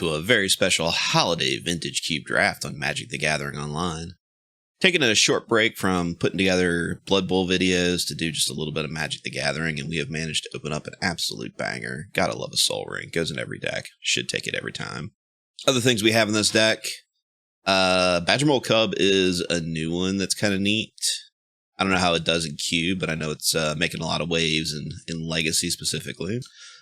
to a very special holiday vintage cube draft on Magic the Gathering Online. Taking a short break from putting together Blood Bowl videos to do just a little bit of Magic the Gathering, and we have managed to open up an absolute banger. Gotta love a Sol Ring. Goes in every deck. Should take it every time. Other things we have in this deck. Badger Mole Cub is a new one that's kind of neat. I don't know how it does in Cube, but I know it's making a lot of waves in Legacy specifically.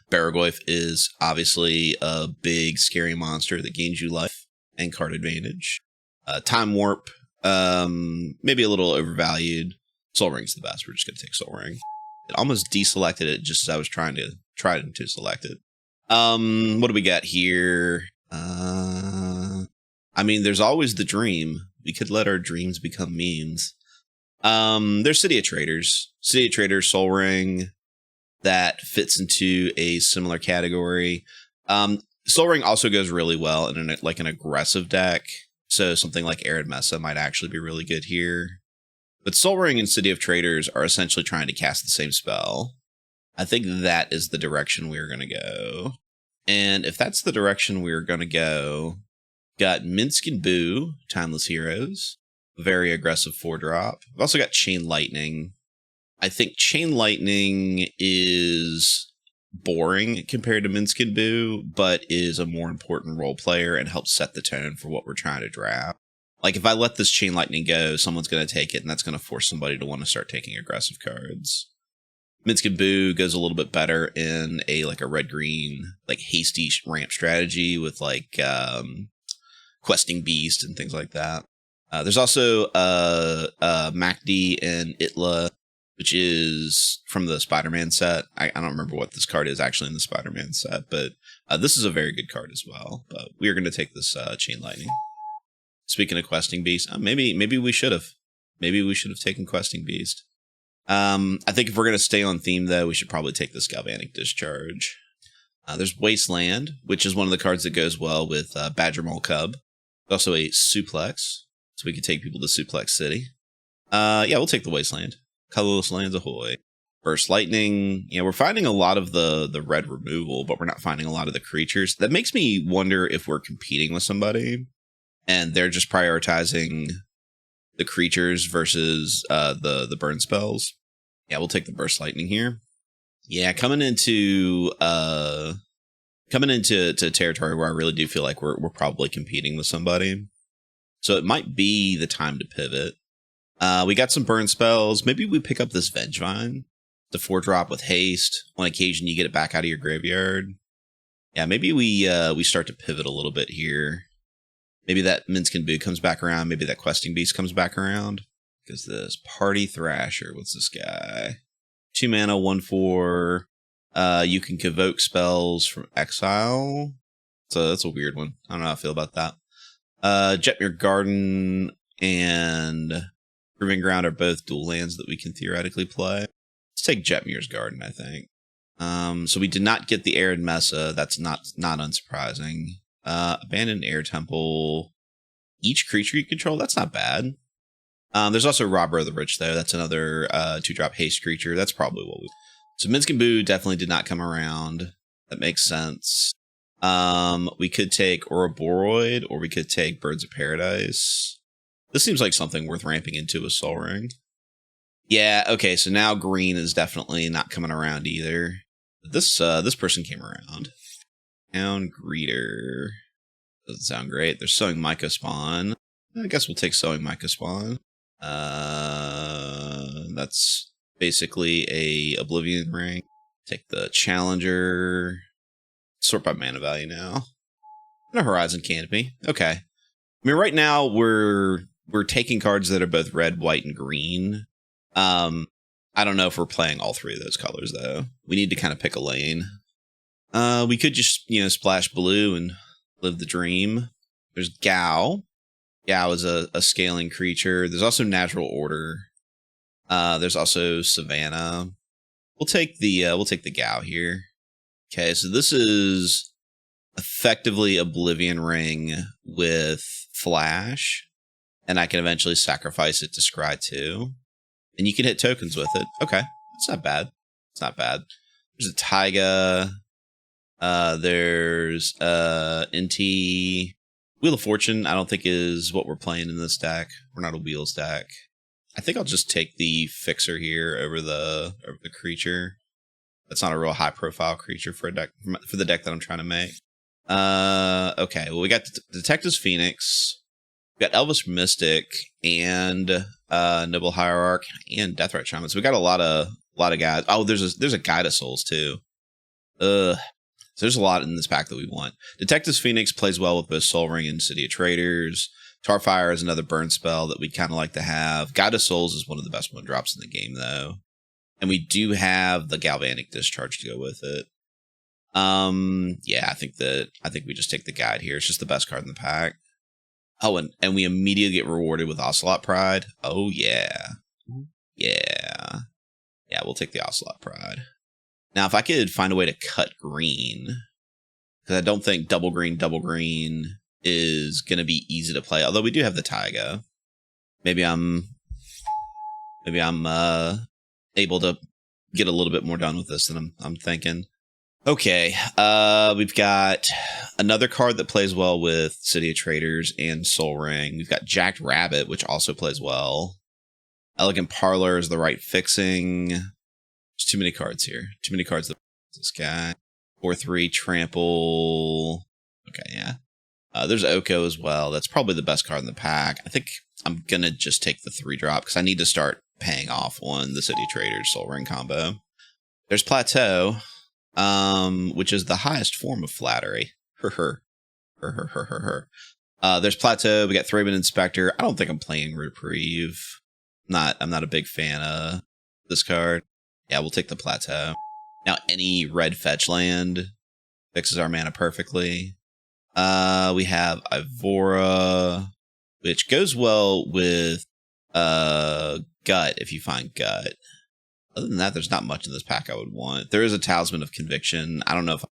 Barragoyf is obviously a big, scary monster that gains you life and card advantage. Time Warp, maybe a little overvalued. Sol Ring's the best. We're just going to take Sol Ring. It almost deselected it just as I was trying to select it. What do we got here? I mean, there's always the dream. We could let our dreams become memes. There's City of Traders. City of Traders, Sol Ring. That fits into a similar category. Sol Ring also goes really well in an aggressive deck. So something like Arid Mesa might actually be really good here. But Sol Ring and City of Traders are essentially trying to cast the same spell. I think that is the direction we're going to go. And if that's the direction we're going to go, got Minsc and Boo, Timeless Heroes. Very aggressive 4-drop. I've also got Chain Lightning. I think Chain Lightning is boring compared to Minsc and Boo, but is a more important role player and helps set the tone for what we're trying to draft. Like, if I let this Chain Lightning go, someone's going to take it, and that's going to force somebody to want to start taking aggressive cards. Minsc and Boo goes a little bit better in a red-green, hasty ramp strategy with, Questing Beast and things like that. There's also Makdi and Itla, which is from the Spider-Man set. I don't remember what this card is actually in the Spider-Man set, but this is a very good card as well. But we are going to take this Chain Lightning. Speaking of Questing Beast, maybe we should have. Maybe we should have taken Questing Beast. I think if we're going to stay on theme, though, we should probably take this Galvanic Discharge. There's Wasteland, which is one of the cards that goes well with Badger Mole Cub. There's also a Suplex, so we could take people to Suplex City. We'll take the Wasteland. Colorless Lands Ahoy. Burst Lightning. We're finding a lot of the red removal, but we're not finding a lot of the creatures. That makes me wonder if we're competing with somebody and they're just prioritizing the creatures versus the burn spells. Yeah, we'll take the Burst Lightning here. Yeah, coming into territory where I really do feel like we're probably competing with somebody. So it might be the time to pivot. We got some burn spells. Maybe we pick up this Vengevine. The 4-drop with haste. On occasion, you get it back out of your graveyard. Yeah, maybe we start to pivot a little bit here. Maybe that Minsc and Boo comes back around. Maybe that Questing Beast comes back around. Because this Party Thrasher, what's this guy? 2 mana, 1/4. You can convoke spells from exile. So that's a weird one. I don't know how I feel about that. Jetmir Garden and Proving Ground are both dual lands that we can theoretically play. Let's take Jetmir's Garden, I think. So we did not get the Arid Mesa. That's not unsurprising. Abandoned Air Temple. Each creature you control, that's not bad. There's also Robber of the Rich, though. That's another 2-drop haste creature. That's probably what we... So Minsc and Boo definitely did not come around. That makes sense. We could take Ouroboros, or we could take Birds of Paradise. This seems like something worth ramping into with Sol Ring. Yeah, okay, so now green is definitely not coming around either. This person came around. Town Greeter. Doesn't sound great. They're Sowing Mycospawn. I guess we'll take Sowing Mycospawn. That's basically a Oblivion Ring. Take the Challenger. Sort by mana value now. And a Horizon Canopy. Okay. I mean, right now we're taking cards that are both red, white, and green. I don't know if we're playing all three of those colors, though. We need to kind of pick a lane. We could just, splash blue and live the dream. There's Gao. Gao is a scaling creature. There's also Natural Order. There's also Savannah. We'll take the Gao here. Okay, so this is effectively Oblivion Ring with Flash, and I can eventually sacrifice it to Scry 2. And you can hit tokens with it. Okay, it's not bad. It's not bad. There's a Taiga. There's NT Wheel of Fortune. I don't think is what we're playing in this deck. We're not a wheels deck. I think I'll just take the Fixer here over the creature. That's not a real high profile creature for the deck that I'm trying to make. Okay, well, we got Detective's Phoenix, we got Elvis Mystic, and Noble Hierarch, and Deathrite Shaman. So we got a lot of guys. Oh, there's a Guide of Souls too. So there's a lot in this pack that we want. Detective's Phoenix plays well with both Sol Ring and City of Traders. Tarfire is another burn spell that we'd kind of like to have. Guide of Souls is one of the best one drops in the game, though. And we do have the Galvanic Discharge to go with it. Yeah, I think we just take the Guide here. It's just the best card in the pack. Oh, and we immediately get rewarded with Ocelot Pride. Oh, yeah. Yeah. Yeah, we'll take the Ocelot Pride. Now, if I could find a way to cut green, because I don't think double green is going to be easy to play, although we do have the Taiga. Maybe I'm able to get a little bit more done with this than I'm thinking. Okay, we've got another card that plays well with City of Traders and Sol Ring. We've got Jacked Rabbit, which also plays well. Elegant Parlor is the right fixing. There's too many cards here. Too many cards. This guy. 4/3 Trample. Okay, yeah. There's Oko as well. That's probably the best card in the pack. I think I'm going to just take the 3-drop because I need to start paying off on the City Traders Sol Ring combo. There's Plateau, which is the highest form of flattery. There's Plateau. We got Thraben Inspector. I don't think I'm playing Reprieve. I'm not a big fan of this card. Yeah, we'll take the Plateau. Now, any red fetch land fixes our mana perfectly. We have Ivora, which goes well with Gut if you find Gut. Other than that, there's not much in this pack I would want. There is a Talisman of Conviction. I don't know if...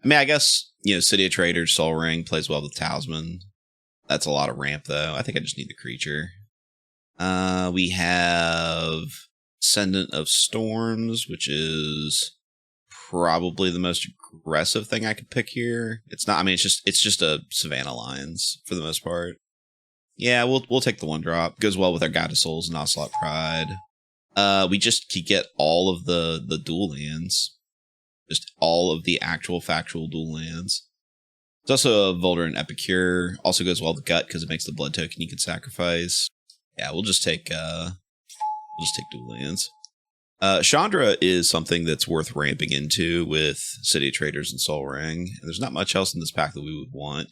I guess, City of Traders, Sol Ring plays well with Talisman. That's a lot of ramp, though. I think I just need the creature. We have Ascendant of Storms, which is probably the most aggressive thing I could pick here. It's not... it's just a Savannah Lions, for the most part. Yeah, we'll take the 1-drop. Goes well with our Guide of Souls and Ocelot Pride. We just could get all of the dual lands. Just all of the actual factual dual lands. It's also a Voldaren Epicure. Also goes well with Gut because it makes the blood token you can sacrifice. Yeah, we'll just take dual lands. Chandra is something that's worth ramping into with City of Traders and Sol Ring. And there's not much else in this pack that we would want.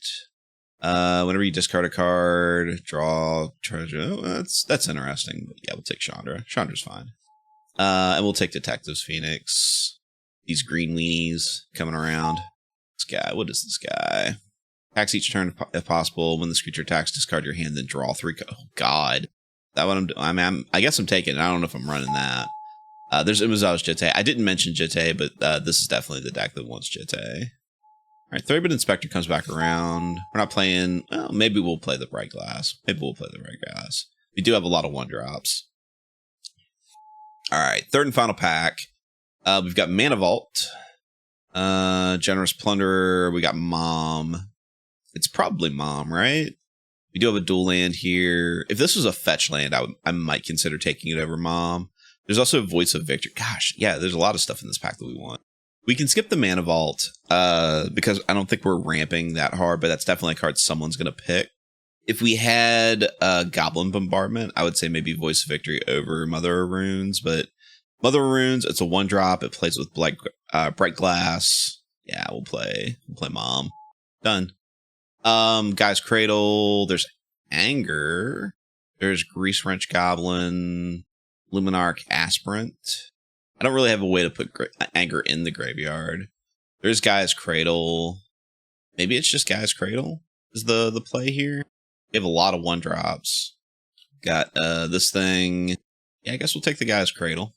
Whenever you discard a card, draw treasure. Oh, that's interesting. But yeah, we'll take Chandra. Chandra's fine. And we'll take Detective's Phoenix. These green weenies coming around. This guy, what is this guy? Attacks each turn if possible. When this creature attacks, discard your hand, then draw 3. Oh God, that what I'm doing. I guess I'm taking it. I don't know if I'm running that. There's Umezawa's Jitte. I didn't mention Jitte, but this is definitely the deck that wants Jitte. All right, Thraben Inspector comes back around. We're not playing... Well, maybe we'll play the Bright Glass. We do have a lot of 1-drops. All right, third and final pack. We've got Mana Vault. Generous Plunderer. We got Mom. It's probably Mom, right? We do have a dual land here. If this was a fetch land, I might consider taking it over Mom. There's also Voice of Victory. Gosh, yeah, there's a lot of stuff in this pack that we want. We can skip the Mana Vault because I don't think we're ramping that hard, but that's definitely a card someone's going to pick. If we had Goblin Bombardment, I would say maybe Voice of Victory over Mother of Runes, but Mother of Runes, it's a 1-drop. It plays with Bright Glass. Yeah, we'll play Mom. Done. Guy's Cradle. There's Anger. There's Grease Wrench Goblin. Luminarch Aspirant. I don't really have a way to put Anger in the graveyard. There's Guy's Cradle. Maybe it's just Guy's Cradle is the play here. We have a lot of 1-drops. Got this thing. Yeah, I guess we'll take the Guy's Cradle.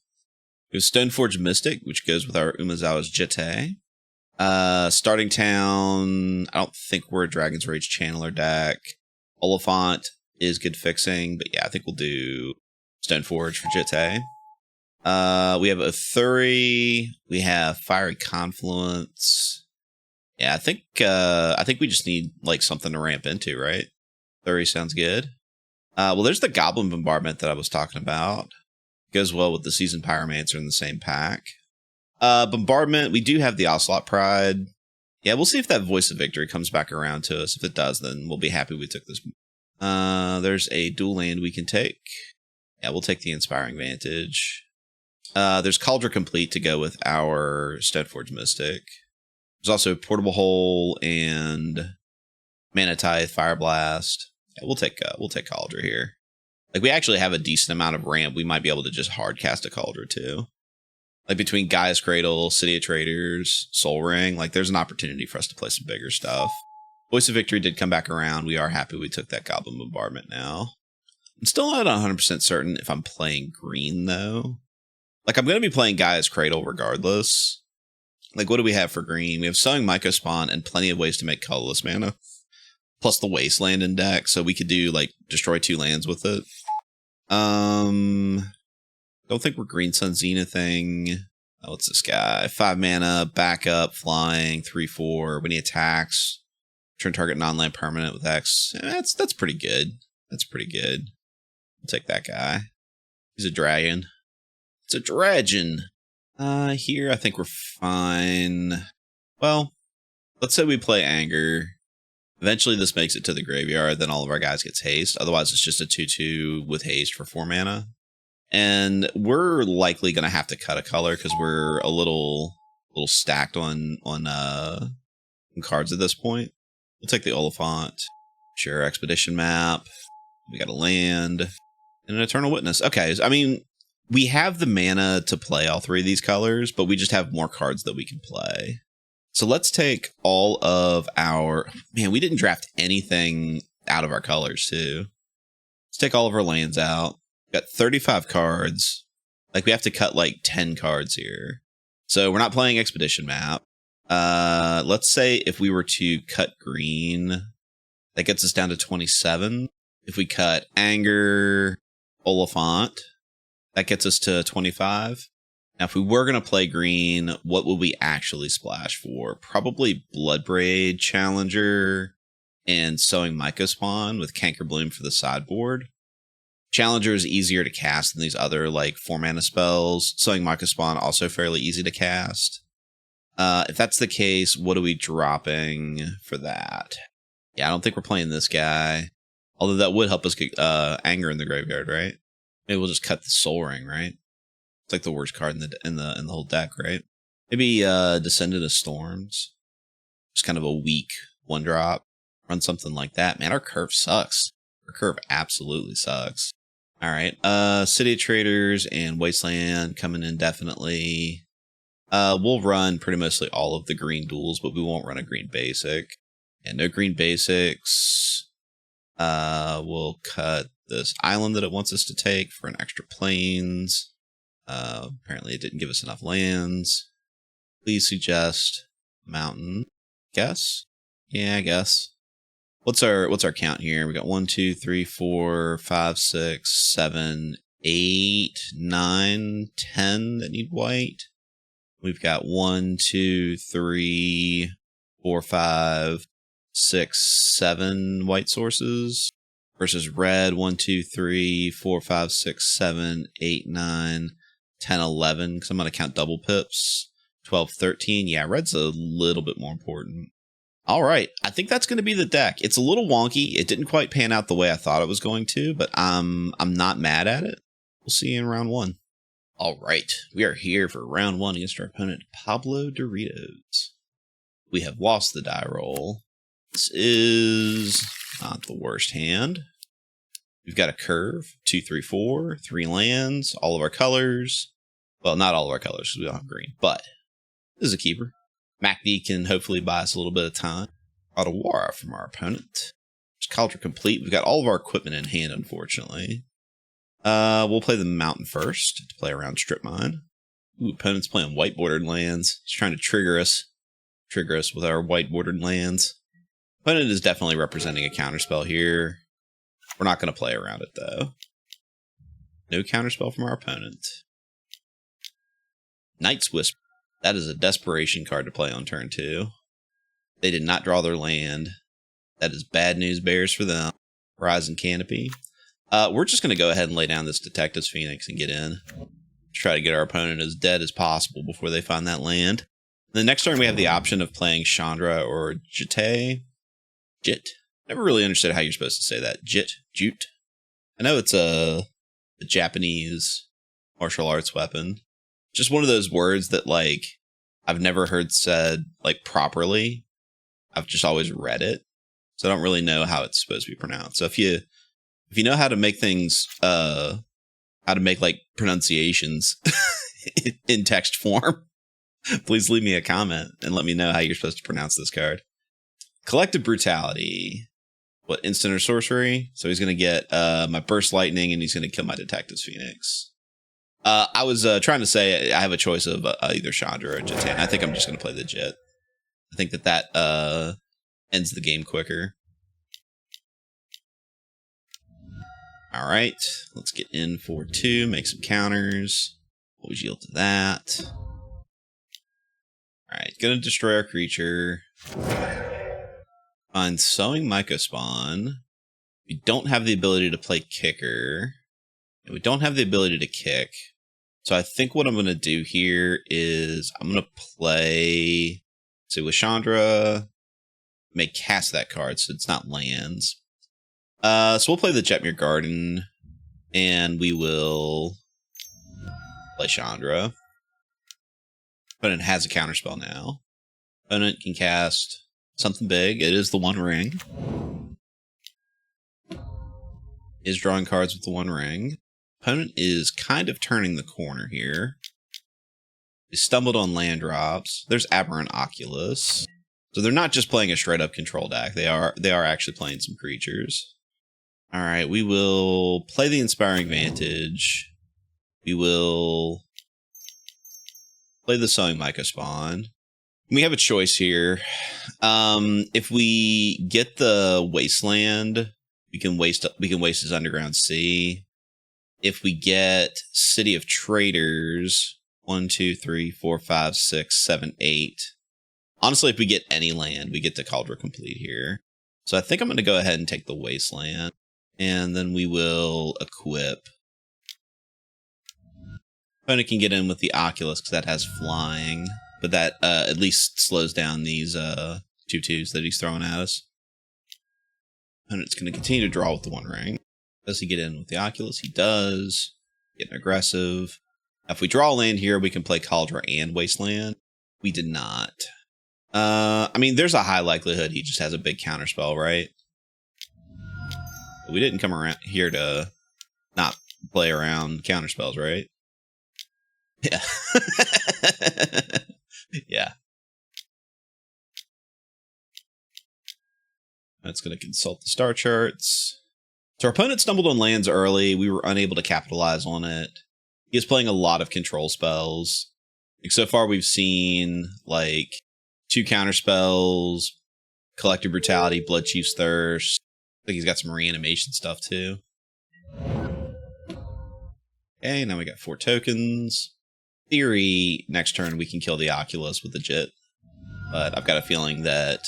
We have Stoneforge Mystic, which goes with our Umezawa's Jitte. Starting Town. I don't think we're a Dragon's Rage Channeler deck. Oliphant is good fixing, but yeah, I think we'll do Stoneforge for Jitte. We have Athuri. We have Fiery Confluence. Yeah, I think we just need like something to ramp into, right? 30 sounds good. Well, there's the Goblin Bombardment that I was talking about. Goes well with the Seasoned Pyromancer in the same pack. Bombardment, we do have the Ocelot Pride. Yeah, we'll see if that Voice of Victory comes back around to us. If it does, then we'll be happy we took this. There's a dual land we can take. Yeah, we'll take the Inspiring Vantage. There's Cauldron Complete to go with our Stoneforge Mystic. There's also Portable Hole and Mana Tithe, Fire Blast. Yeah, we'll take Cauldron here. Like, we actually have a decent amount of ramp. We might be able to just hard cast a Cauldron too. Like, between Gaia's Cradle, City of Traders, Soul Ring, like, there's an opportunity for us to play some bigger stuff. Voice of Victory did come back around. We are happy we took that Goblin Bombardment now. I'm still not 100% certain if I'm playing green, though. Like, I'm going to be playing Gaia's Cradle regardless. Like, what do we have for green? We have Sowing Mycospawn and plenty of ways to make colorless mana. Plus the Wasteland in deck, so we could do, like, destroy 2 lands with it. Don't think we're Green Sun Zenithing. Oh, what's this guy? 5 mana, backup, flying, 3/4. When he attacks, turn target non-land permanent with X. That's pretty good. That's pretty good. We'll take that guy. He's a dragon. It's a dragon. Here I think we're fine. Well, let's say we play Anger. Eventually this makes it to the graveyard, then all of our guys gets haste. Otherwise it's just a 2/2 with haste for 4 mana. And we're likely going to have to cut a color because we're a little stacked on cards at this point. We'll take the Oliphant. Sure, Expedition Map. We got a land. And an Eternal Witness. Okay, I mean, we have the mana to play all 3 of these colors, but we just have more cards that we can play. So let's take all of our... Man, we didn't draft anything out of our colors, too. Let's take all of our lands out. Got 35 cards. Like, we have to cut like 10 cards here. So we're not playing Expedition Map. Let's say if we were to cut green, that gets us down to 27. If we cut Anger, Oliphant, that gets us to 25. Now, if we were going to play green, what would we actually splash for? Probably Bloodbraid, Challenger, and Sowing Mycospawn with Cankerbloom for the sideboard. Challenger is easier to cast than these other, like, 4 mana spells. Sowing Mycospawn also fairly easy to cast. If that's the case, what are we dropping for that? Yeah, I don't think we're playing this guy. Although that would help us get Anger in the graveyard, right? Maybe we'll just cut the Soul Ring, right? It's like the worst card in the whole deck, right? Maybe Descendant of Storms. Just kind of a weak 1-drop. Run something like that. Man, our curve sucks. Our curve absolutely sucks. All right, City of Traders and Wasteland coming in definitely. We'll run pretty mostly all of the green duels, but we won't run a green basic. And no green basics. We'll cut this island that it wants us to take for an extra plains. Apparently it didn't give us enough lands. Please suggest mountain. Guess? Yeah, I guess. What's our count here? We got 1, 2, 3, 4, 5, 6, 7, 8, 9, 10 that need white. We've got 1, 2, 3, 4, 5, 6, 7 white sources versus red 1, 2, 3, 4, 5, 6, 7, 8, 9, 10, 11. Because I'm going to count double pips. 12, 13. Yeah, red's a little bit more important. All right, I think that's going to be the deck. It's a little wonky. It didn't quite pan out the way I thought it was going to, but I'm not mad at it. We'll see you in round 1. All right, we are here for round 1 against our opponent, Pablo Doritos. We have lost the die roll. This is not the worst hand. We've got a curve, 2, 3, 4, 3 lands, all of our colors. Well, not all of our colors because we don't have green, but this is a keeper. MacD can hopefully buy us a little bit of time. Otawara from our opponent. Just Cauldron Complete. We've got all of our equipment in hand, unfortunately. We'll play the mountain first to play around Strip Mine. Ooh, opponent's playing white bordered lands. He's trying to trigger us with our white bordered lands. Opponent is definitely representing a counterspell here. We're not going to play around it, though. No counterspell from our opponent. Night's Whisper. That is a desperation card to play on turn 2. They did not draw their land. That is bad news bears for them. Horizon Canopy. We're just going to go ahead and lay down this Detective's Phoenix and get in. Try to get our opponent as dead as possible before they find that land. The next turn, we have the option of playing Chandra or Jite. Jit. Never really understood how you're supposed to say that. Jute. I know it's a Japanese martial arts weapon. Just one of those words that, like, I've never heard said, like, properly. I've just always read it. So I don't really know how it's supposed to be pronounced. So if you know how to make things, how to make, like, pronunciations in text form, please leave me a comment and let me know how you're supposed to pronounce this card. Collective Brutality. What, instant or sorcery? So he's going to get my Burst Lightning, and he's going to kill my Detective's Phoenix. I was trying to say I have a choice of either Chandra or Jite. I think I'm just going to play the Jit. I think that ends the game quicker. All right, let's get in for 2, make some counters. Always yield to that. All right, going to destroy our creature. Find Sowing Mycospawn. We don't have the ability to play Kicker. And we don't have the ability to kick. So I think what I'm going to do here is I'm going to play, say, with Chandra, may cast that card so it's not lands. So we'll play the Jetmir Garden, and we will play Chandra. Opponent has a counterspell now. Opponent can cast something big. It is the One Ring. Is drawing cards with the One Ring. Opponent is kind of turning the corner here. They stumbled on land drops. There's Aberrant Oculus. So they're not just playing a straight up control deck. They are actually playing some creatures. All right, we will play the Inspiring Vantage. We will play the Sowing Mycospawn. We have a choice here. If we get the Wasteland, we can waste his Underground Sea. If we get City of Traders, 1, 2, 3, 4, 5, 6, 7, 8. Honestly, if we get any land, we get to Kaldra Complete here. So I think I'm going to go ahead and take the Wasteland. And then we will equip. Opponent can get in with the Oculus because that has flying. But that at least slows down these 2/2s that he's throwing at us. Opponent's going to continue to draw with the One Ring. Does he get in with the Oculus? He does. Getting aggressive. If we draw land here, we can play Kaldra and Wasteland. We did not. I mean, there's a high likelihood he just has a big counterspell, right? But we didn't come around here to not play around counterspells, right? Yeah. Yeah. That's going to consult the star charts. So our opponent stumbled on lands early. We were unable to capitalize on it. He is playing a lot of control spells. Like, so far we've seen like 2 counter spells, Collective Brutality, Bloodchief's Thirst. I think he's got some reanimation stuff too. Okay, now we got 4 tokens. Theory, next turn we can kill the Oculus with the Jit. But I've got a feeling that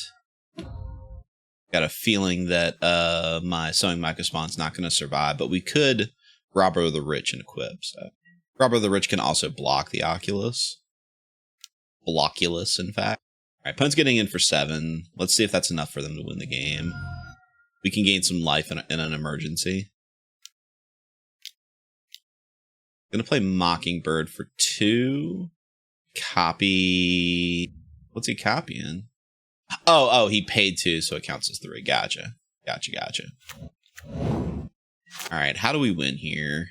my Sowing Mycospawn's not going to survive, but we could Robber of the Rich and equip. So Robber of the Rich can also block the Oculus. Blockulus, in fact. All right, opponent's getting in for 7. Let's see if that's enough for them to win the game. We can gain some life in an emergency. Gonna play Mockingbird for 2. Copy. What's he copying? Oh, he paid 2, so it counts as 3. Gotcha. All right, how do we win here?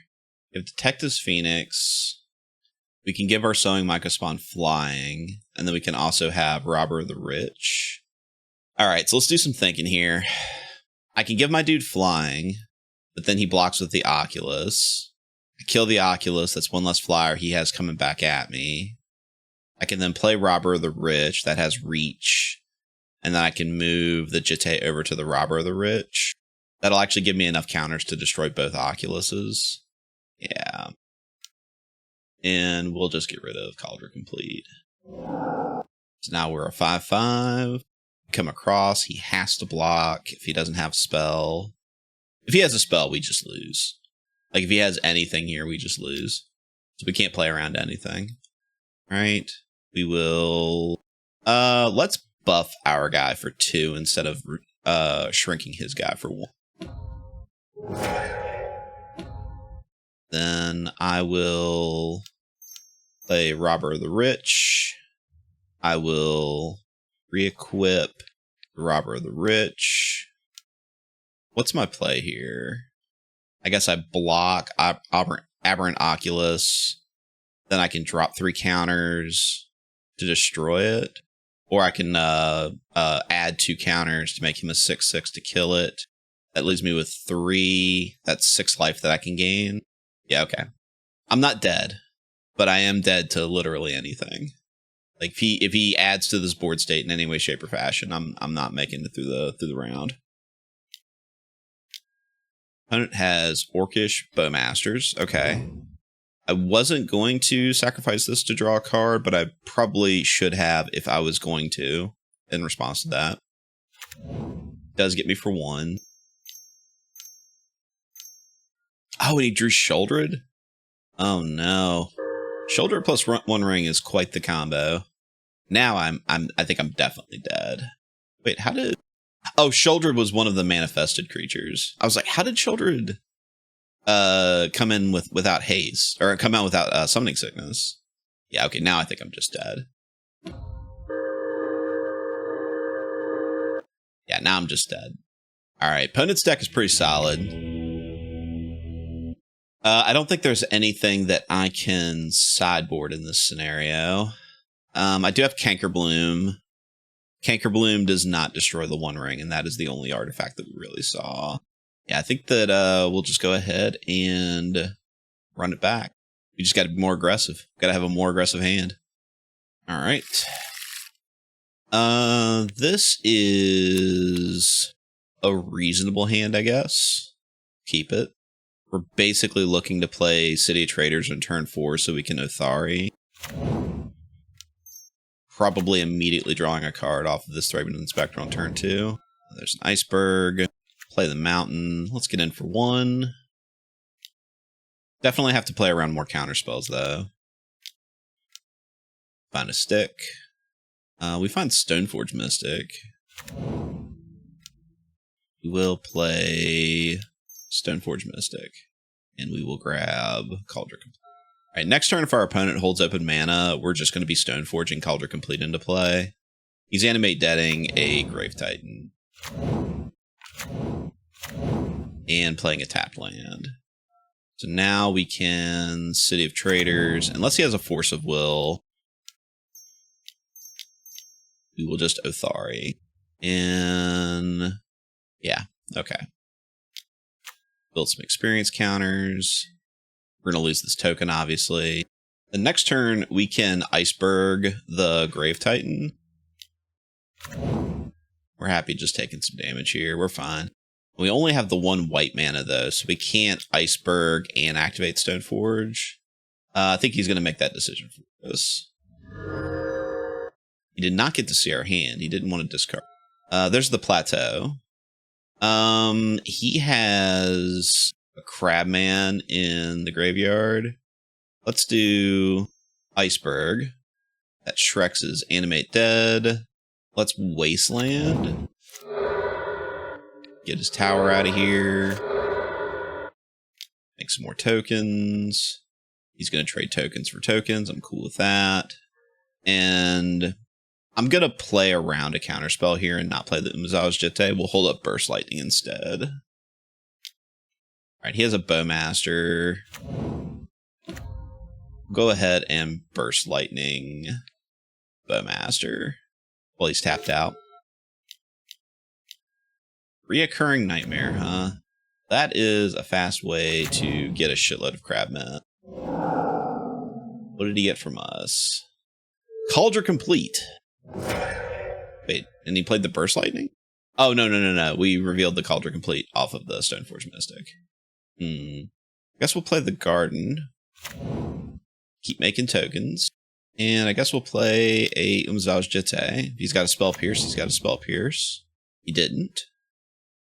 We have Detective's Phoenix. We can give our Sowing Mycospawn flying, and then we can also have Robber of the Rich. All right, so let's do some thinking here. I can give my dude flying, but then he blocks with the Oculus. I kill the Oculus, that's 1 less flyer he has coming back at me. I can then play Robber of the Rich, that has reach. And then I can move the Jite over to the Robber of the Rich. That'll actually give me enough counters to destroy both Oculuses. Yeah. And we'll just get rid of Kaldra Complete. So now we're a 5/5. come across, he has to block if he doesn't have a spell. If he has a spell, we just lose. Like, if he has anything here, we just lose. So we can't play around anything. Right? We will... let's buff our guy for 2 instead of shrinking his guy for 1. Then I will play Robber of the Rich. I will re-equip Robber of the Rich. What's my play here? I guess I block Aberrant Oculus. Then I can drop 3 counters to destroy it. Or I can add 2 counters to make him a 6/6 to kill it. That leaves me with 3. That's 6 life that I can gain. Yeah, okay. I'm not dead, but I am dead to literally anything. Like, if he adds to this board state in any way, shape, or fashion, I'm not making it through the round. Opponent has Orcish Bowmasters. Okay. I wasn't going to sacrifice this to draw a card, but I probably should have if I was going to, in response to that. Does get me for 1. Oh, and he drew Sheoldred? Oh no. Sheoldred plus 1 ring is quite the combo. Now I think I'm definitely dead. Wait, how did... Oh, Sheoldred was one of the manifested creatures. I was like, how did Sheoldred come in without haste, or come out without summoning sickness? Yeah, okay, now I think I'm just dead. Yeah, now I'm just dead. All right, opponent's deck is pretty solid. I don't think there's anything that I can sideboard in this scenario. I do have Cankerbloom. Cankerbloom does not destroy the 1 ring, and that is the only artifact that we really saw. Yeah, I think that we'll just go ahead and run it back. We just got to be more aggressive. Got to have a more aggressive hand. All right. This is a reasonable hand, I guess. Keep it. We're basically looking to play City of Traders on turn 4 so we can Othari. Probably immediately drawing a card off of this Thraben Inspector on turn 2. There's an Iceberg. Play the Mountain. Let's get in for 1. Definitely have to play around more counter spells, though. Find a stick. We find Stoneforge Mystic. We will play Stoneforge Mystic. And we will grab Cauldron Complete. All right, next turn, if our opponent holds open mana, we're just going to be Stoneforging Cauldron Complete into play. He's Animate Deading a Grave Titan. And playing a tapped land. So now we can City of Traders. Unless he has a Force of Will, we will just Othari. And yeah, okay. Build some experience counters. We're going to lose this token, obviously. The next turn, we can Iceberg the Grave Titan. We're happy just taking some damage here. We're fine. We only have the 1 white mana, though, so we can't Iceberg and activate Stoneforge. I think he's going to make that decision for us. He did not get to see our hand. He didn't want to discard. There's the Plateau. He has a Crabman in the graveyard. Let's do Iceberg. That Shrek's is Animate Dead. Let's Wasteland. Get his tower out of here. Make some more tokens. He's going to trade tokens for tokens. I'm cool with that. And I'm going to play around a counterspell here and not play the Umazaw's Jitte. We'll hold up Burst Lightning instead. All right, he has a Bowmaster. Go ahead and Burst Lightning Bowmaster while he's tapped out. Reoccurring Nightmare, huh? That is a fast way to get a shitload of Crabman. What did he get from us? Cauldron Complete. Wait, and he played the Burst Lightning? Oh, no. We revealed the Cauldron Complete off of the Stoneforge Mystic. I guess we'll play the Garden. Keep making tokens. And I guess we'll play a Umzaj Jete. He's got a Spell Pierce. He's got a Spell Pierce. He didn't.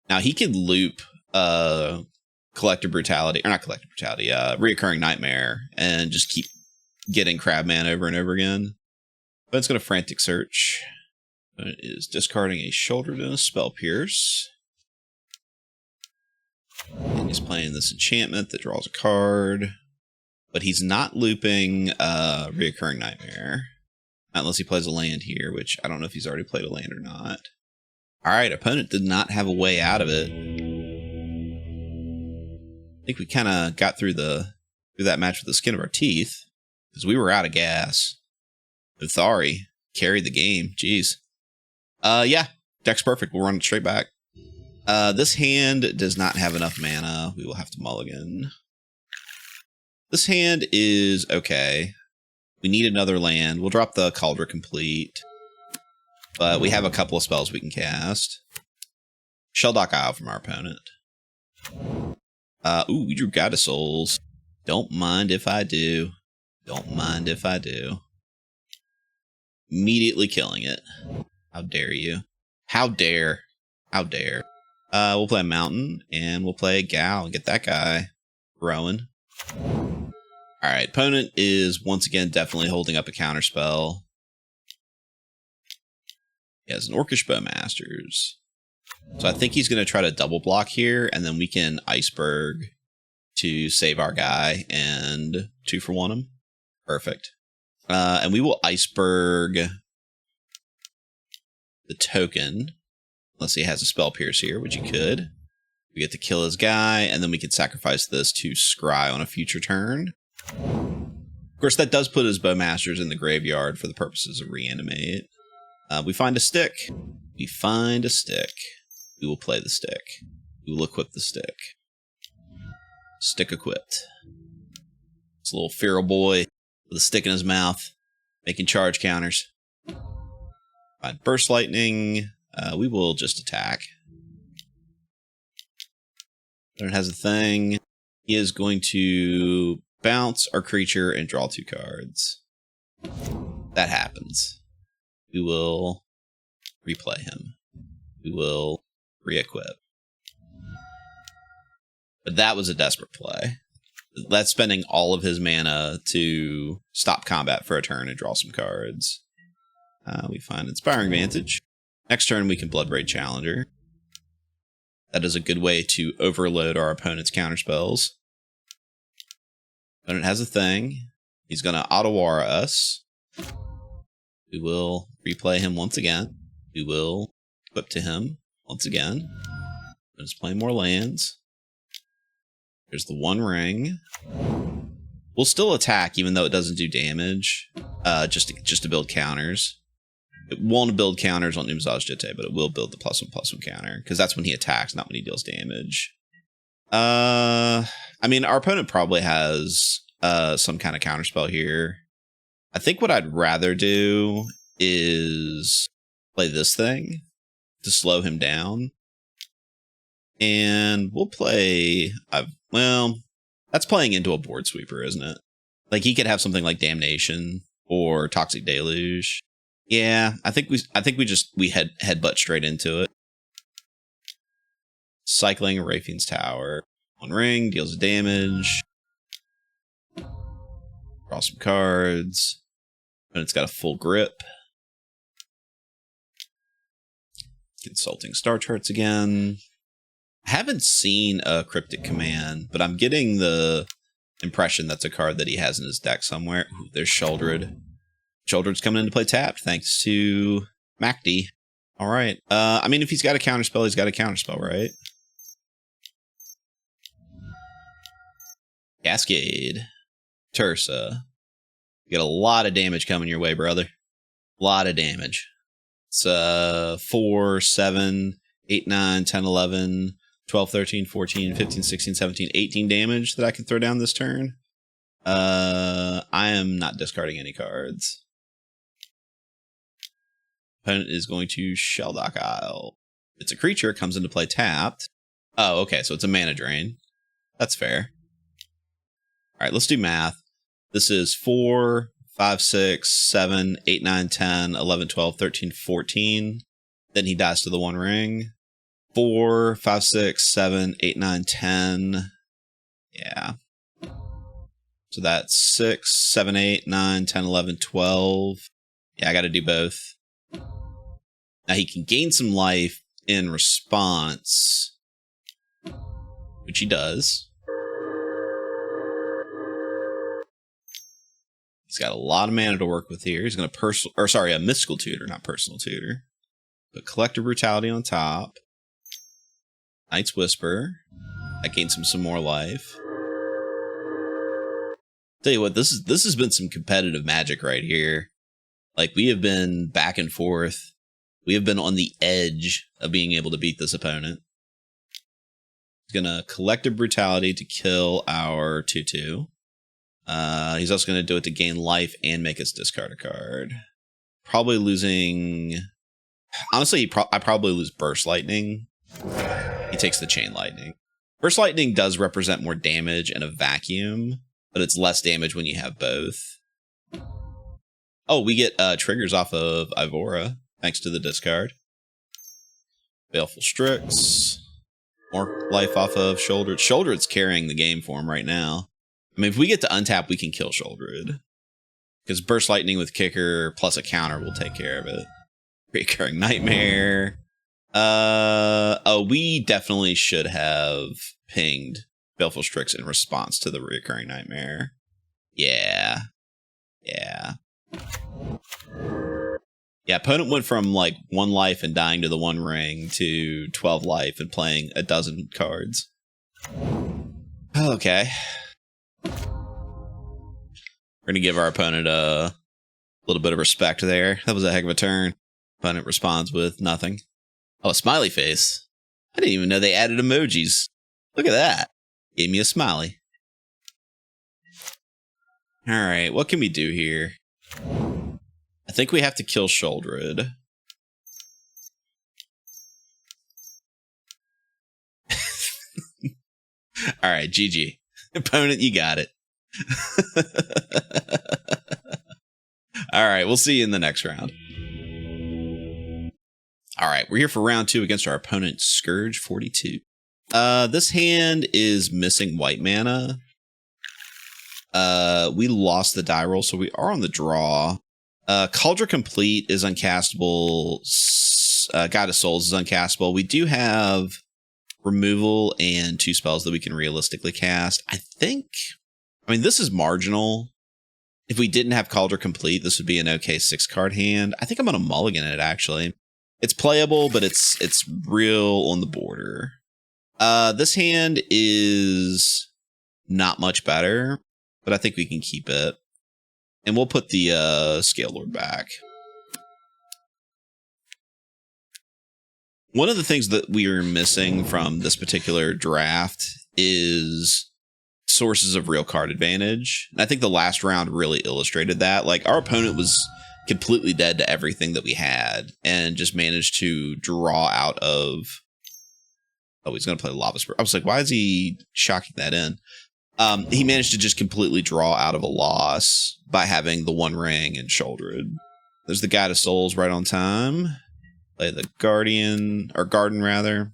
Now he could loop Collective Brutality, or not Collective Brutality, Reoccurring Nightmare, and just keep getting Crabman over and over again. But it's going to Frantic Search. It is discarding a Shouldered and a Spell Pierce. And he's playing this enchantment that draws a card. But he's not looping Reoccurring Nightmare. Not unless he plays a land here, which I don't know if he's already played a land or not. Alright, opponent did not have a way out of it. I think we kind of got through that match with the skin of our teeth. Because we were out of gas. Uthari carried the game. Jeez. Yeah, deck's perfect. We'll run it straight back. This hand does not have enough mana. We will have to mulligan. This hand is okay. We need another land. We'll drop the Kaldra Complete. But we have a couple of spells we can cast. Shelldock Isle from our opponent. Ooh, we drew God of Souls. Don't mind if I do. Don't mind if I do. Immediately killing it. How dare you? How dare? How dare? We'll play a Mountain, and we'll play a Gal and get that guy growing. Alright, opponent is once again definitely holding up a counterspell. He has an Orcish Bowmasters. So I think he's going to try to double block here, and then we can Iceberg to save our guy and 2-for-1 him. Perfect. And we will Iceberg the token, unless he has a Spell Pierce here, which he could. We get to kill his guy, and then we can sacrifice this to Scry on a future turn. Of course, that does put his Bowmasters in the graveyard for the purposes of Reanimate. We find a stick. We find a stick. We will play the stick. We will equip the stick. Stick equipped. It's a little feral boy with a stick in his mouth, making charge counters. Find Burst Lightning. We will just attack. Then it has a thing. He is going to bounce our creature and draw 2 cards. That happens. We will replay him. We will re-equip. But that was a desperate play. That's spending all of his mana to stop combat for a turn and draw some cards. We find Inspiring Vantage. Next turn we can Bloodbraid Challenger. That is a good way to overload our opponent's counterspells. Opponent has a thing. He's going to Otawara us. We will replay him once again. We will equip to him once again. Let's play more lands. There's the 1 ring. We'll still attack even though it doesn't do damage. Just to build counters. It won't build counters on Umzaj Jete, but it will build the +1/+1 counter. Because that's when he attacks, not when he deals damage. I mean, our opponent probably has some kind of counterspell here. I think what I'd rather do is play this thing to slow him down. And we'll play... well, that's playing into a board sweeper, isn't it? Like, he could have something like Damnation or Toxic Deluge. Yeah, I think we headbutt straight into it. Cycling Rayfian's Tower. 1 ring, deals damage. Draw some cards. And it's got a full grip. Consulting star charts again. I haven't seen a Cryptic Command, but I'm getting the impression that's a card that he has in his deck somewhere. Ooh, there's Sheoldred. Sheoldred's coming into play tapped, thanks to MacD. Alright. I mean, if he's got a counterspell, he's got a counterspell, right? Cascade. Tursa. You got a lot of damage coming your way, brother. A lot of damage. It's 4, 7, 8, 9, 10, 11, 12, 13, 14, 15, 16, 17, 18 damage that I can throw down this turn. I am not discarding any cards. Opponent is going to Shelldock Isle. It's a creature, comes into play tapped. Oh, okay, so it's a mana drain. That's fair. Alright, let's do math. This is 4, 5, 6, 7, 8, 9, 10, 11, 12, 13, 14. Then he dies to the One Ring. 4, 5, 6, 7, 8, 9, 10. Yeah. So that's 6, 7, 8, 9, 10, 11, 12. Yeah, I got to do both. Now he can gain some life in response, which he does. He's got a lot of mana to work with here. He's going to a mystical tutor, not personal tutor. But Collective Brutality on top. Night's Whisper. That gains him some more life. Tell you what, this has been some competitive Magic right here. Like, we have been back and forth. We have been on the edge of being able to beat this opponent. He's going to Collective Brutality to kill our 2/2. He's also going to do it to gain life and make us discard a card. Probably losing... Honestly, I probably lose Burst Lightning. He takes the Chain Lightning. Burst Lightning does represent more damage in a vacuum, but it's less damage when you have both. Oh, we get triggers off of Ivora, thanks to the discard. Baleful Strix. More life off of Sheoldred. Sheoldred's carrying the game for him right now. I mean, if we get to untap, we can kill Sheoldred. Because Burst Lightning with Kicker plus a counter will take care of it. Recurring Nightmare. We definitely should have pinged Baleful Strix in response to the Recurring Nightmare. Yeah. Yeah, opponent went from like 1 life and dying to the One Ring to 12 life and playing a dozen cards. Okay. We're going to give our opponent a little bit of respect there. That was a heck of a turn. Opponent responds with nothing. Oh, a smiley face. I didn't even know they added emojis. Look at that. Gave me a smiley. Alright, what can we do here? I think we have to kill Sheoldred. Alright, GG. Opponent, you got it. Alright, we'll see you in the next round. Alright, we're here for round 2 against our opponent, Scourge 42. This hand is missing white mana. We lost the die roll, so we are on the draw. Cauldron Complete is uncastable. Guide of Souls is uncastable. We do have removal and 2 spells that we can realistically cast. I mean, this is marginal. If we didn't have Cauldron Complete, this would be an okay 6-card hand. I think I'm going to mulligan it, actually. It's playable, but it's real on the border. This hand is not much better, but I think we can keep it. And we'll put the Scale Lord back. One of the things that we are missing from this particular draft is sources of real card advantage. And I think the last round really illustrated that. Like, our opponent was completely dead to everything that we had and just managed to draw out of... Oh, he's going to play Lava Spur. I was like, why is he shocking that in? He managed to just completely draw out of a loss by having the One Ring and Sheoldred. There's the Guide of Souls right on time. Play the Garden rather.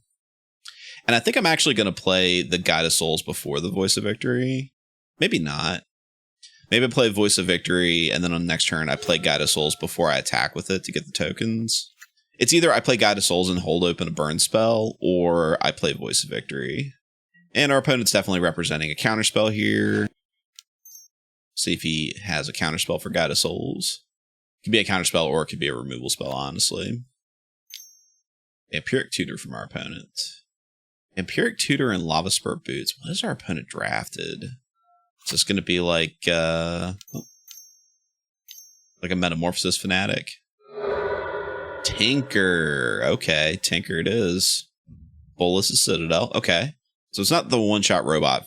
And I think I'm actually going to play the Guide of Souls before the Voice of Victory. Maybe not. Maybe I play Voice of Victory, and then on the next turn I play Guide of Souls before I attack with it to get the tokens. It's either I play Guide of Souls and hold open a burn spell, or I play Voice of Victory. And our opponent's definitely representing a counterspell here. See if he has a counterspell for Guide of Souls. It could be a counterspell or it could be a removal spell, honestly. Vampiric Tutor from our opponent. Vampiric Tutor and Lava Spur Boots. What is our opponent drafted? Is this going to be like a Metamorphosis Fanatic? Tinker. Okay, Tinker it is. Bolas' Citadel. Okay. So it's not the one-shot robot,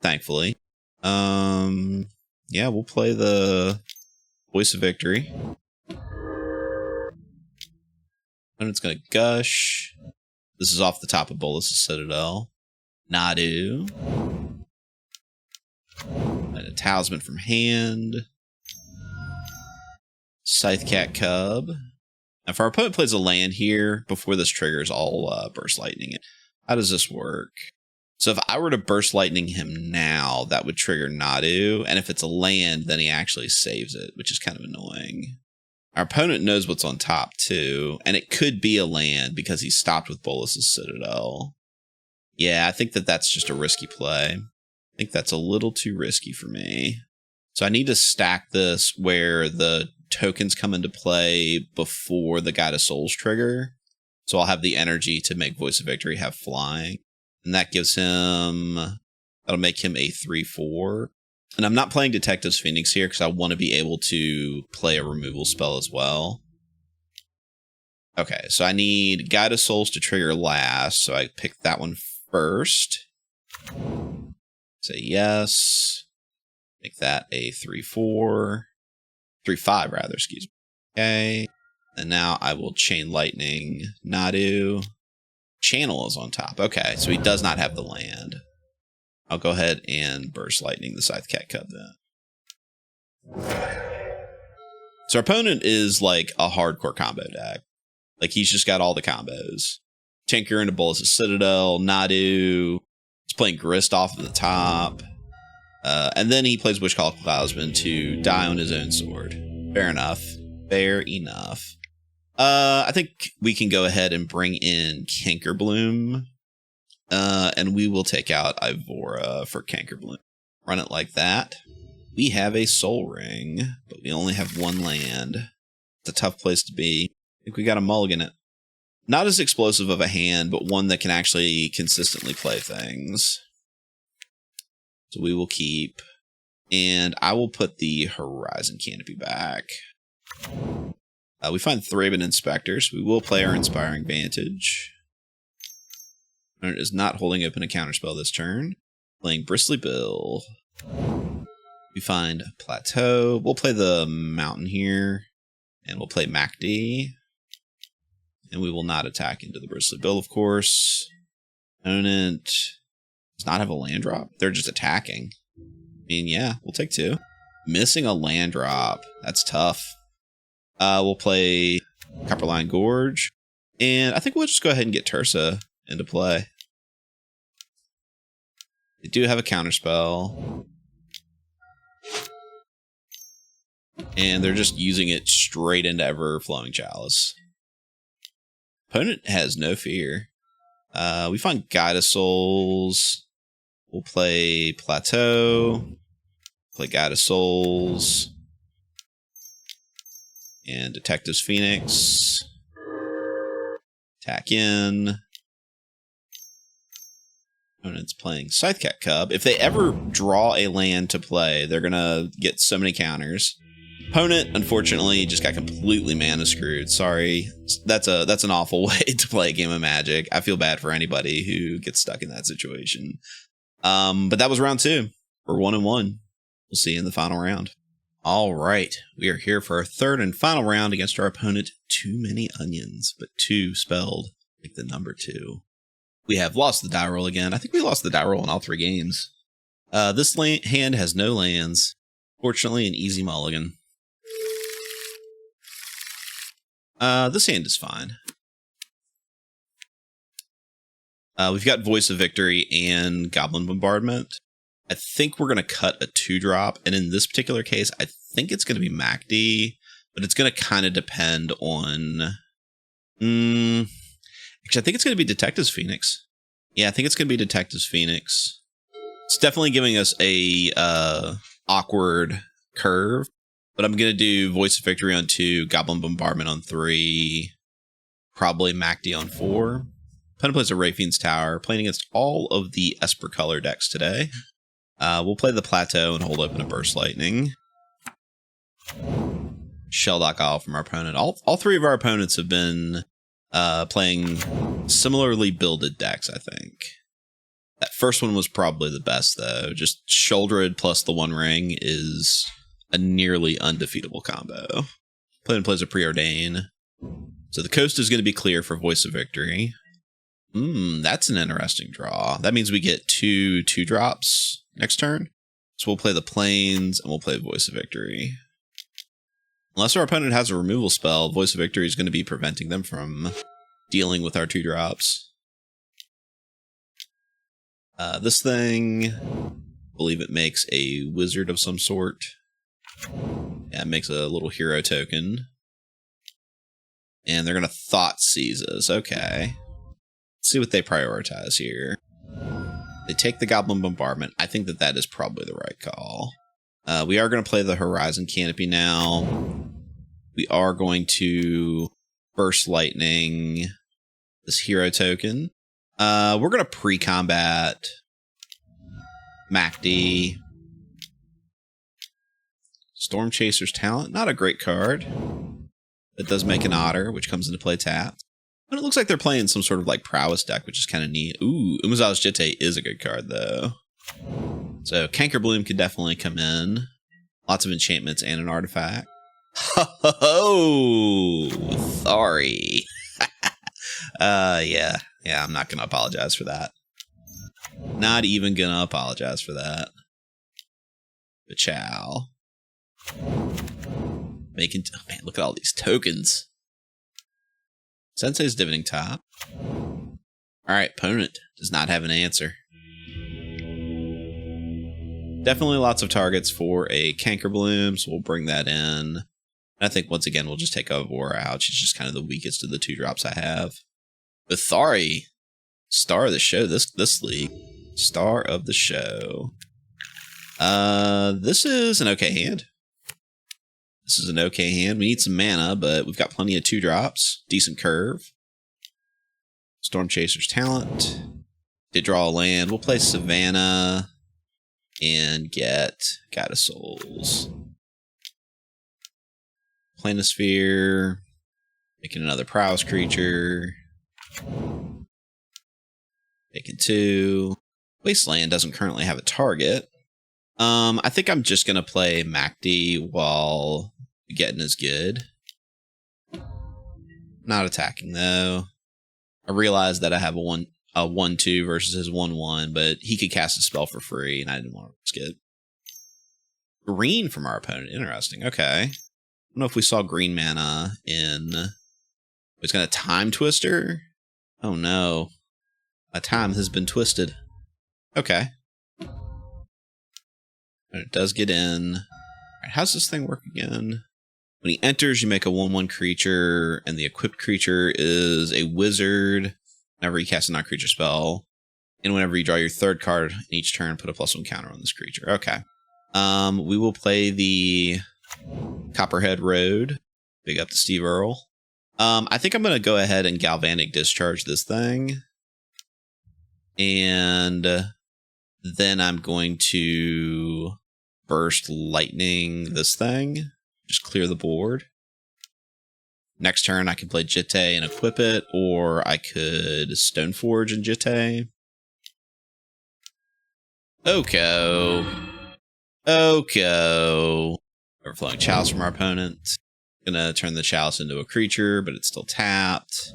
thankfully. Yeah, we'll play the Voice of Victory. And it's going to Gush. This is off the top of Bolas' Citadel. Nadu. And a Talisman from hand. Scythecat Cub. If our opponent plays a land here, before this triggers, I'll Burst Lightning it. How does this work? So if I were to Burst Lightning him now, that would trigger Nadu. And if it's a land, then he actually saves it, which is kind of annoying. Our opponent knows what's on top, too. And it could be a land because he's stopped with Bolas's Citadel. Yeah, I think that that's just a risky play. I think that's a little too risky for me. So I need to stack this where the tokens come into play before the Guide of Souls trigger. So I'll have the energy to make Voice of Victory have flying. And that gives him... that'll make him a 3/4. And I'm not playing Detective's Phoenix here because I want to be able to play a removal spell as well. Okay, so I need Guide of Souls to trigger last, so I picked that one first. Say yes. Make that a 3/4. 3/5 rather, excuse me. Okay. And now I will Chain Lightning Nadu. Channel is on top. Okay, so he does not have the land. I'll go ahead and Burst Lightning the Scythecat Cub then. So our opponent is like a hardcore combo deck. Like he's just got all the combos. Tinker into Bolas's Citadel, Nadu. He's playing Grist off of the top. And then he plays Witchcall Talisman to die on his own sword. Fair enough. Fair enough. I think we can go ahead and bring in Cankerbloom. And we will take out Ivora for Cankerbloom. Run it like that. We have a Soul Ring, but we only have one land. It's a tough place to be. I think we got a mulligan it. Not as explosive of a hand, but one that can actually consistently play things. So we will keep. And I will put the Horizon Canopy back. We find Thraben Inspectors. We will play our Inspiring Vantage. It is not holding open a counterspell this turn. Playing Bristly Bill. We find Plateau. We'll play the Mountain here. And we'll play MacD. And we will not attack into the Bristly Bill, of course. Opponent does not have a land drop. They're just attacking. I mean, yeah, we'll take 2. Missing a land drop. That's tough. We'll play Copperline Gorge. And I think we'll just go ahead and get Tursa into play. They do have a counterspell. And they're just using it straight into Ever-Flowing Chalice. Opponent has no fear. We find Guide of Souls. We'll play Plateau. Play Guide of Souls. And Detective's Phoenix. Attack in. Opponent's playing Scythecat Cub. If they ever draw a land to play, they're going to get so many counters. Opponent, unfortunately, just got completely mana screwed. Sorry. That's an awful way to play a game of Magic. I feel bad for anybody who gets stuck in that situation. But that was round 2. We're 1-1. We'll see you in the final round. All right. We are here for our third and final round against our opponent, Too Many Onions, but 2 spelled like the number 2. We have lost the die roll again. I think we lost the die roll in all 3 games. This hand has no lands. Fortunately, an easy mulligan. This hand is fine. We've got Voice of Victory and Goblin Bombardment. I think we're going to cut a 2-drop, and in this particular case, I think it's going to be MacD, but it's going to kind of depend on... actually, I think it's going to be Detective's Phoenix. Yeah, I think it's going to be Detective's Phoenix. It's definitely giving us a awkward curve, but I'm going to do Voice of Victory on 2, Goblin Bombardment on 3, probably MacD on 4. Opponent plays a Rayfiend's Tower, playing against all of the Esper color decks today. We'll play the Plateau and hold open a Burst Lightning. Shelldock Isle from our opponent. All 3 of our opponents have been playing similarly builded decks, I think. That first one was probably the best, though. Just Sheoldred plus the One Ring is a nearly undefeatable combo. Opponent plays a Preordain. So the coast is going to be clear for Voice of Victory. That's an interesting draw. That means we get 2 2-drops next turn. So we'll play the Plains and we'll play Voice of Victory. Unless our opponent has a removal spell, Voice of Victory is going to be preventing them from dealing with our 2-drops. This thing, I believe it makes a wizard of some sort. Yeah, it makes a little hero token. And they're going to Thought Seize us. Okay. Let's see what they prioritize here. They take the Goblin Bombardment. I think that that is probably the right call. We are going to play the Horizon Canopy now. We are going to Burst Lightning this hero token. We're going to pre-combat MacD. Storm Chaser's Talent. Not a great card. It does make an Otter, which comes into play tapped. But it looks like they're playing some sort of like prowess deck, which is kind of neat. Ooh, Umezawa's Jitte is a good card, though. So Cankerbloom could definitely come in. Lots of enchantments and an artifact. Ho, Thari. Yeah, I'm not going to apologize for that. Not even going to apologize for that. But chow. Making, oh man, look at all these tokens. Sensei's Divining Top. Alright, opponent does not have an answer. Definitely lots of targets for a Cankerbloom, so we'll bring that in. And I think once again we'll just take Aurora out. She's just kind of the weakest of the 2-drops I have. But Thari, star of the show this league. Star of the show. This is an okay hand. This is an okay hand. We need some mana, but we've got plenty of 2-drops. Decent curve. Storm Chaser's Talent. Did draw a land. We'll play Savannah and get Goddess Souls. Planisphere. Making another prowess creature. Taking 2. Wasteland doesn't currently have a target. I think I'm just going to play MacD while getting is good. Not attacking, though. I realized that I have a 1/2 versus his 1/1, but he could cast a spell for free, and I didn't want to risk it. Green from our opponent. Interesting. Okay. I don't know if we saw green mana in... He's going to Time Twister? Oh, no. My time has been twisted. Okay. And it does get in. Right, how's this thing work again? When he enters, you make a 1/1 creature, and the equipped creature is a wizard. Whenever you cast a non-creature spell, and whenever you draw your 3rd card in each turn, put a +1 counter on this creature. Okay. We will play the Copperhead Road. Big up to Steve Earle. I think I'm going to go ahead and Galvanic Discharge this thing. And then I'm going to Burst Lightning this thing. Just clear the board. Next turn, I can play Jitte and equip it, or I could Stoneforge and Jitte. Oko. Overflowing Chalice from our opponent. Gonna turn the Chalice into a creature, but it's still tapped.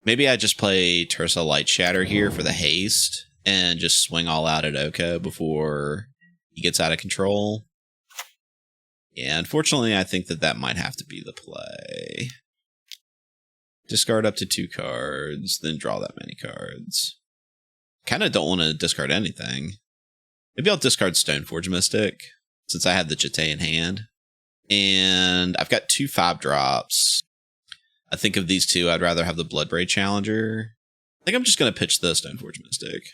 Maybe I just play Tersa Light Shatter here for the haste, and just swing all out at Oko before he gets out of control. Yeah, unfortunately, I think that might have to be the play. Discard up to 2 cards, then draw that many cards. Kind of don't want to discard anything. Maybe I'll discard Stoneforge Mystic, since I have the Jitte in hand. And I've got 2 5-drops. I think of these 2, I'd rather have the Bloodbraid Challenger. I think I'm just going to pitch the Stoneforge Mystic.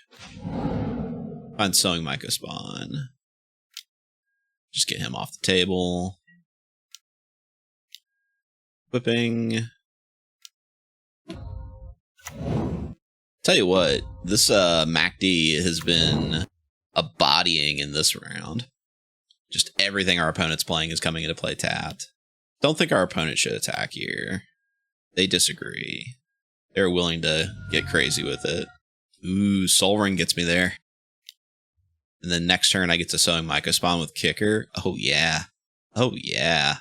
Find Sowing Mycospawn. Just get him off the table. Whipping. Tell you what, this MacD has been a bodying in this round. Just everything our opponent's playing is coming into play tapped. Don't think our opponent should attack here. They disagree. They're willing to get crazy with it. Ooh, Sol Ring gets me there. And then next turn I get to Sowing Mycospawn with Kicker. Oh yeah. Oh yeah.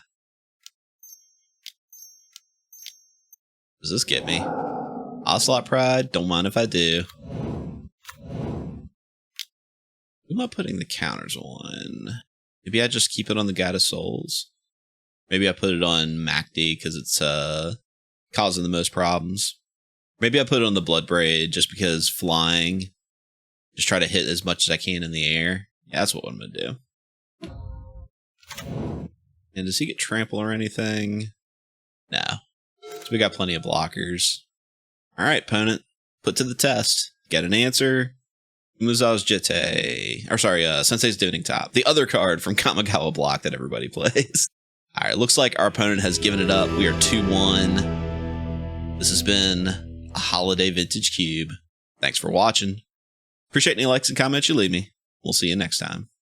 Does this get me? Ocelot Pride? Don't mind if I do. Who am I putting the counters on? Maybe I just keep it on the Goddess Souls. Maybe I put it on MACD because it's causing the most problems. Maybe I put it on the Blood Braid just because flying. Just try to hit as much as I can in the air. Yeah, that's what I'm going to do. And does he get trample or anything? No. So we got plenty of blockers. All right, opponent. Put to the test. Get an answer. Musa's Jitte. Or sorry, Sensei's Divining Top. The other card from Kamigawa block that everybody plays. All right, looks like our opponent has given it up. We are 2-1. This has been a Holiday Vintage Cube. Thanks for watching. Appreciate any likes and comments you leave me. We'll see you next time.